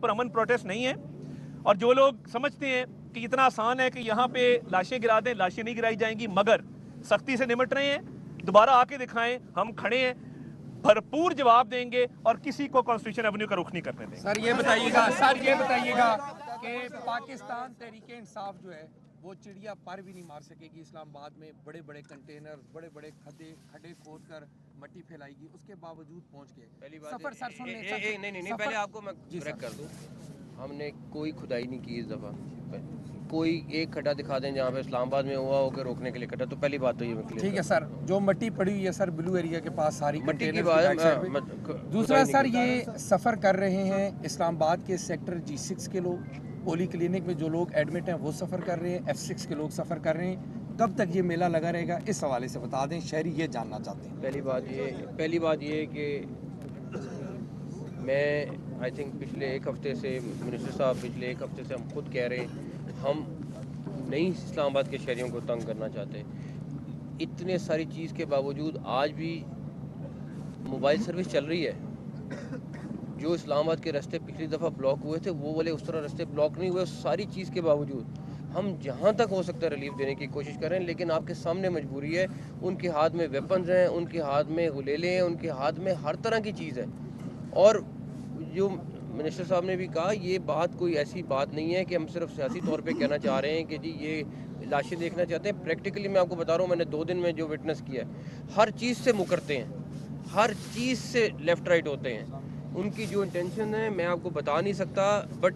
पुरअमन protest नहीं है। और जो लोग समझते हैं कि इतना आसान है कि यहाँ पे लाशें गिरा दें, लाशें नहीं गिराई जाएंगी, मगर सख्ती से निपट रहे हैं, दोबारा आके दिखाएं, हम खड़े हैं, भरपूर जवाब देंगे और किसी को कॉन्स्टिट्यूशन एवेन्यू का रुख नहीं करने देंगे। सर ये बताइएगा कि पाकिस्तान तहरीके इंसाफ जो है वो चिड़िया पर भी नहीं मार सकेगी। इस्लामाबाद में बड़े बड़े कंटेनर, बड़े बड़े खड्डे खोद कर मट्टी फैलाएगी, उसके बावजूद पहुंच के पहली बात सफर सर सुन नहीं पहले आपको मैं ब्रेक कर दूं। हमने कोई खुदाई नहीं की इस दफ़ा। कोई एक खड्डा दिखा दें जहाँ पे इस्लामाबाद में हुआ होकर रोकने के लिए खड्डा, तो पहली बात तो ये ठीक है सर। जो मट्टी पड़ी हुई है सर ब्लू एरिया के पास सारी मट्टी की बात है। दूसरा सर ये सफ़र कर रहे हैं इस्लामाबाद के सेक्टर G6 के लोग, पोली क्लिनिक में जो लोग एडमिट हैं वो सफ़र कर रहे हैं, F6 के लोग सफ़र कर रहे हैं। कब तक ये मेला लगा रहेगा, इस हवाले से बता दें, शहरी ये जानना चाहते हैं। पहली बात ये कि मैं आई थिंक पिछले एक हफ़्ते से मिनिस्टर साहब पिछले एक हफ़्ते से हम खुद कह रहे हैं हम नहीं इस्लामाबाद के शहरियों को तंग करना चाहते। इतने सारी चीज़ के बावजूद आज भी मोबाइल सर्विस चल रही है। जो इस्लामाबाद के रास्ते पिछली दफ़ा ब्लॉक हुए थे वो वाले उस तरह रास्ते ब्लॉक नहीं हुए। सारी चीज़ के बावजूद हम जहाँ तक हो सकता है रिलीफ देने की कोशिश कर रहे हैं, लेकिन आपके सामने मजबूरी है। उनके हाथ में वेपन्स हैं, उनके हाथ में गुलेले हैं, उनके हाथ में हर तरह की चीज़ है। और जो मिनिस्टर साहब ने भी कहा, ये बात कोई ऐसी बात नहीं है कि हम सिर्फ सियासी तौर पे कहना चाह रहे हैं कि जी ये लाशें देखना चाहते हैं। प्रैक्टिकली मैं आपको बता रहा हूँ, मैंने 2 दिन में जो विटनेस किया है, हर चीज़ से मुकरते हैं, हर चीज़ से लेफ़्ट राइट होते हैं। उनकी जो इंटेंशन है मैं आपको बता नहीं सकता, बट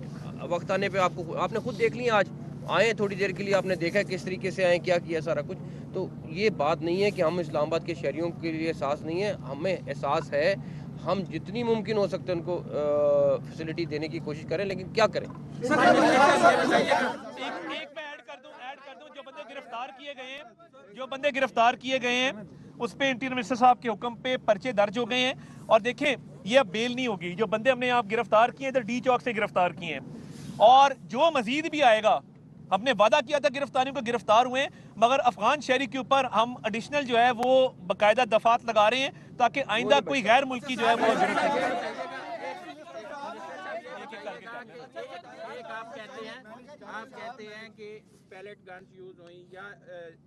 वक्त आने पे आपने खुद देख लिया। आज आए थोड़ी देर के लिए, आपने देखा किस तरीके से आए, क्या किया सारा कुछ। तो ये बात नहीं है कि हम इस्लामाबाद के शहरियों के लिए एहसास नहीं है, हमें एहसास है। हम जितनी मुमकिन हो सकते हैं उनको फैसिलिटी देने की कोशिश करें, लेकिन क्या करें। एक मैं ऐड कर दूं, जो बंदे गिरफ्तार किए गए हैं उस पे इंटीरियर मिनिस्टर साहब के हुक्म पे पर्चे दर्ज हो गए हैं। और देखें ये अब बेल नहीं होगी। जो बंदे हमने आप गिरफ्तार किए इधर डी चौक से गिरफ्तार किए हैं, और जो मजीद भी आएगा, हमने वादा किया था गिरफ्तारियों को, गिरफ्तार हुए, मगर अफगान शहरी के ऊपर हम एडिशनल जो है वो बाकायदा दफात लगा रहे हैं ताकि आइंदा कोई गैर मुल्की जो है वो आप कहते हैं कि पैलेट गन्स यूज़ हुई या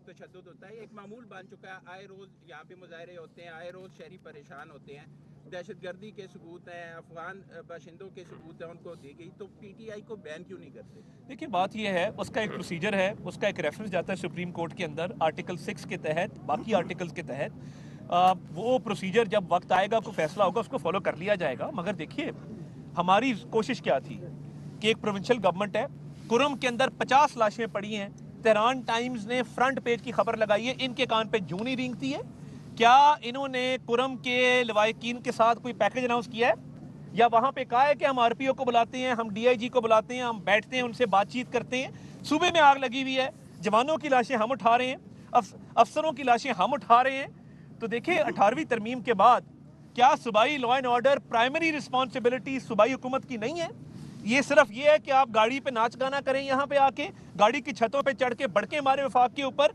तशद्दुद होता है, एक मामूल बन चुका है। आए रोज़ यहाँ पे मुजाहरे होते हैं, आए रोज़ शहरी परेशान होते हैं, दहशतगर्दी के सबूत हैं, अफगान बाशिंदों के सबूत हैं, उनको दी गई। तो PTI को बैन क्यों नहीं करते? देखिए बात यह है, उसका एक प्रोसीजर है, उसका एक रेफरेंस जाता है सुप्रीम कोर्ट के अंदर आर्टिकल 6 के तहत, बाकी आर्टिकल्स के तहत। वो प्रोसीजर जब वक्त आएगा, कोई फैसला होगा, उसको फॉलो कर लिया जाएगा। मगर देखिए हमारी कोशिश क्या थी कि एक प्रोविंशियल गवर्नमेंट है, कुरम के अंदर 50 लाशें पड़ी हैं। तेहरान टाइम्स ने फ्रंट पेज की खबर लगाई है, इनके कान पे जूं नहीं रेंगती है। क्या इन्होंने कुरम के लवाकिन के साथ कोई पैकेज अनाउंस किया है, या वहां पे कहा है कि हम RPO को बुलाते हैं, हम DIG को बुलाते हैं, हम बैठते हैं, उनसे बातचीत करते हैं। सूबे में आग लगी हुई है, जवानों की लाशें हम उठा रहे हैं, अफसरों की लाशें हम उठा रहे हैं। तो देखिए 18वीं तरमीम के बाद क्या सूबाई law and order primary responsibility सूबाई हुकूमत की नहीं है? ये सिर्फ ये है कि आप गाड़ी पे नाच गाना करें, यहाँ पे आके गाड़ी की छतों पे चढ़ के बड़के मारे वफाक के ऊपर,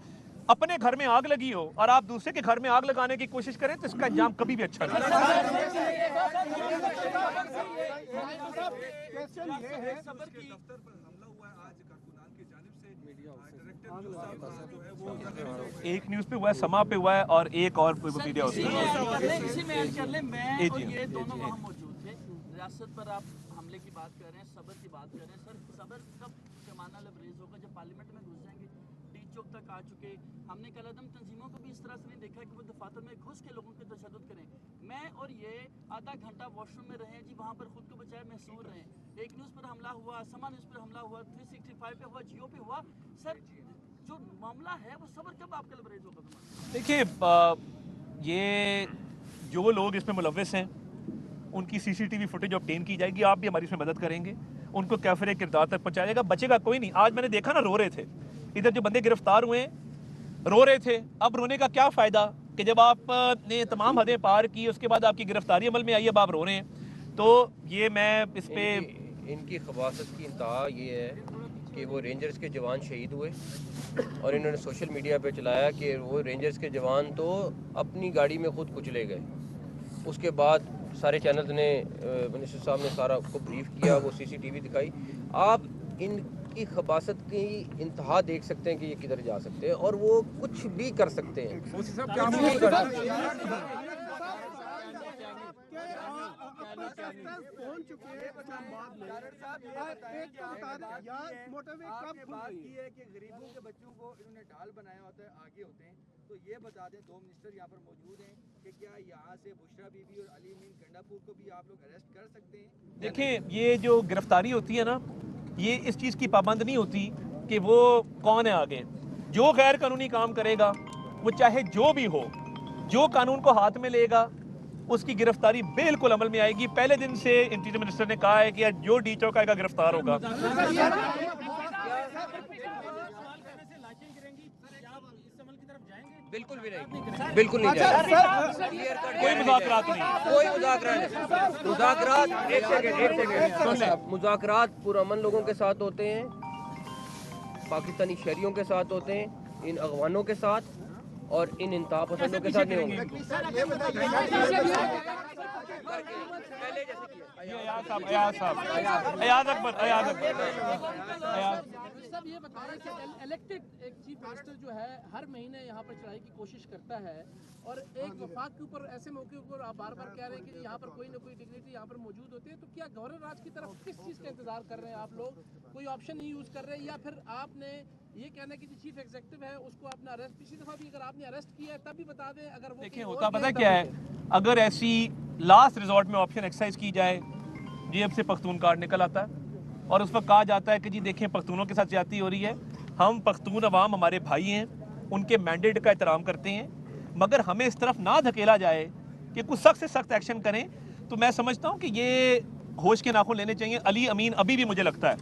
अपने घर में आग लगी हो और आप दूसरे के घर में आग लगाने की कोशिश करें, तो इसका अंजाम कभी भी अच्छा नहीं। एक न्यूज़ पे हुआ है, समा पे हुआ है, और एक और मीडिया इसी में ऐड कर लें, मैं और ये दोनों वहाँ मौजूद थे। रियासत पर आप हमले की बात कर रहे हैं, सब्र की बात कर रहे हैं। सर सब्र कब पैमाना लबरेज होगा? जब पार्लियामेंट में घुस जाएंगे, डी चौक तक आ चुके। हमने कलअदम तंजीमों को भी इस तरह से नहीं देखा कि वो दफातर में घुस के लोगों के तशद्दुद करें। मैं और ये आधा घंटा वॉशरूम में रहे जी, वहाँ पर खुद को बचाए महसूर रहे। एक न्यूज़ पर हमला हुआ, समा न्यूज़ पर हमला हुआ, 365 पे हुआ, जियो पे हुआ। सर जो मामला है वो सब्र कब आपका लबरेज होगा? देखिए ये जो लोग इसमें मुलव्वस हैं उनकी CCTV फुटेज ऑब्टेन की जाएगी। आप भी हमारी इसमें मदद करेंगे, उनको कैफरे किरदार तक पहुंचाया जाएगा। बचेगा कोई नहीं। आज मैंने देखा ना, रो रहे थे इधर जो बंदे गिरफ्तार हुए, रो रहे थे। अब रोने का क्या फ़ायदा कि जब आपने तमाम हदें पार की, उसके बाद आपकी गिरफ्तारी अमल में आई, अब आप रो रहे हैं। तो ये मैं इस पे इनकी खबासत की इंतहा ये है कि वो रेंजर्स के जवान शहीद हुए और इन्होंने सोशल मीडिया पे चलाया कि वो रेंजर्स के जवान तो अपनी गाड़ी में खुद कुचले गए। उसके बाद सारे चैनल्स ने मिनिस्टर साहब ने सारा को ब्रीफ किया, वो CCTV दिखाई। आप इनकी खबासत की इंतहा देख सकते हैं कि ये किधर जा सकते हैं और वो कुछ भी कर सकते हैं। पहुंच चुके हैं इस्लामाबाद में। मोटरवे कब खुल रही है कि गरीबों के बच्चों को इन्होंने ढाल बनाया होता है, आगे होते हैं, तो ये बता दें, दो मिनिस्टर यहाँ पर मौजूद हैं कि क्या यहाँ से बुशरा बीबी और अली अमीन गंडापुर को भी आप लोग अरेस्ट कर सकते हैं? देखिए, ये जो गिरफ्तारी होती है ना, ये इस चीज़ की पाबंद नहीं होती कि वो कौन है आगे। जो गैर कानूनी काम करेगा, वो चाहे जो भी हो, जो कानून को हाथ में लेगा, उसकी गिरफ्तारी बिल्कुल अमल में आएगी। पहले दिन से इंटीरियर मिनिस्टर ने कहा है कि जो डी चौक आएगा गिरफ्तार होगा। बिल्कुल भी नहीं, बिल्कुल नहीं जाएगा। कोई मुज़ाकरात नहीं, कोई मुज़ाकरात नहीं। मुज़ाकरात एक सेकंड मुज़ाकरात पुरअमन लोगों के साथ होते हैं, पाकिस्तानी शहरियों के साथ होते हैं, इन अगवानों के साथ और इन इंतहा पसंदों के साथ नहीं होंगे। सब ये बताएं कि इलेक्टेड एक चीफ मिनिस्टर जो है हर महीने यहाँ पर चढ़ाई की कोशिश करता है और एक वफाक के ऊपर ऐसे मौके पर आप बार बार कह रहे हैं कि यहाँ पर कोई ना कोई डिग्निटी यहाँ पर मौजूद होती है, तो क्या गवर्नर राज की तरफ किस चीज़ का इंतजार कर रहे हैं आप लोग? कोई ऑप्शन नहीं यूज कर रहे हैं या फिर आपने ये कहना कि जो चीफ एग्जीक्यूटिव है उसको आपने अरेस्ट, पिछली दफा भी अगर आपने अरेस्ट किया है तब भी बता दें। अगर वो देखिए, होता पता क्या है, अगर ऐसी लास्ट रिजॉर्ट में ऑप्शन एक्सरसाइज की जाए, जेब से पख्तून कार्ड निकल आता है और उस वक्त कहा जाता है कि जी देखें पख्तूनों के साथ ज्यादती हो रही है। हम पख्तून अवाम हमारे भाई हैं, उनके मैंडेट का एहतराम करते हैं, मगर हमें इस तरफ ना धकेला जाए कि कुछ सख्त से सख्त एक्शन करें। तो मैं समझता हूँ कि ये होश के नाखून लेने चाहिए। अली अमीन अभी भी मुझे लगता है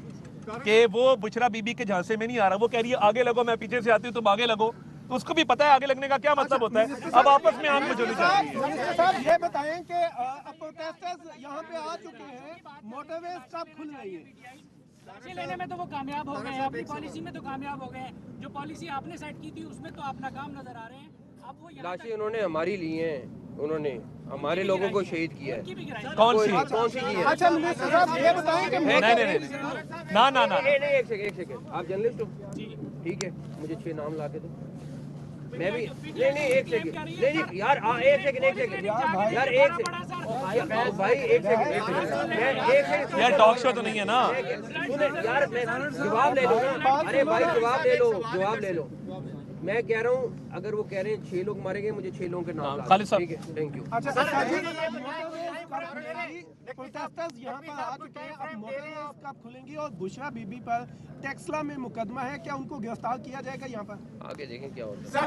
कि वो बुशरा बीबी के झांसे में नहीं आ रहा। वो कह रही है आगे लगो, मैं पीछे से आती हूँ, तुम आगे लगो। तो उसको भी पता है आगे लगने का क्या मतलब होता है। अब आपस में आंख मचोली जा रही है। मिनिस्टर साहब ये बताएं कि प्रोटेस्टर्स यहाँ पे आ चुके हैं, मोटरवे कब खुल रही है? लाशें लेने में तो वो कामयाब हो गए हैं, अपनी पॉलिसी में तो कामयाब हो गए हैं। जो पॉलिसी आपने सेट की थी उसमें तो आप नाकाम नजर आ रहे हैं। अब वो लाशें उन्होंने हमारी ली हैं, उन्होंने हमारे लोगों को शहीद किया है। कौन सी की है? अच्छा मिनिस्टर साहब ये बताएं कि नहीं, ना ना ना, एक सेकंड आप जर्नलिस्ट हो, ठीक है, मुझे 6 नाम ला के दो। मैं भी नहीं एक सेकंड, नहीं यार एक सेकंड यार एक सेकंड भाई एक सेकंड मैं एक सेकंड यार टॉक शो तो नहीं है ना यार, मैं जवाब ले लो ना। अरे भाई जवाब ले लो। मैं कह रहा हूँ अगर वो कह रहे हैं 6 लोग मारे गए, मुझे 6 लोगों के नाम खालिद साहब, ठीक है, थैंक यू। अच्छा प्रोटेस्टर्स यहाँ पर आ चुके हैं, अब मोटरवेज कब खुलेंगी और बुशरा बीबी पर टेक्सला में मुकदमा है, क्या उनको गिरफ्तार किया जाएगा यहाँ पर? आगे देखें क्या होता है।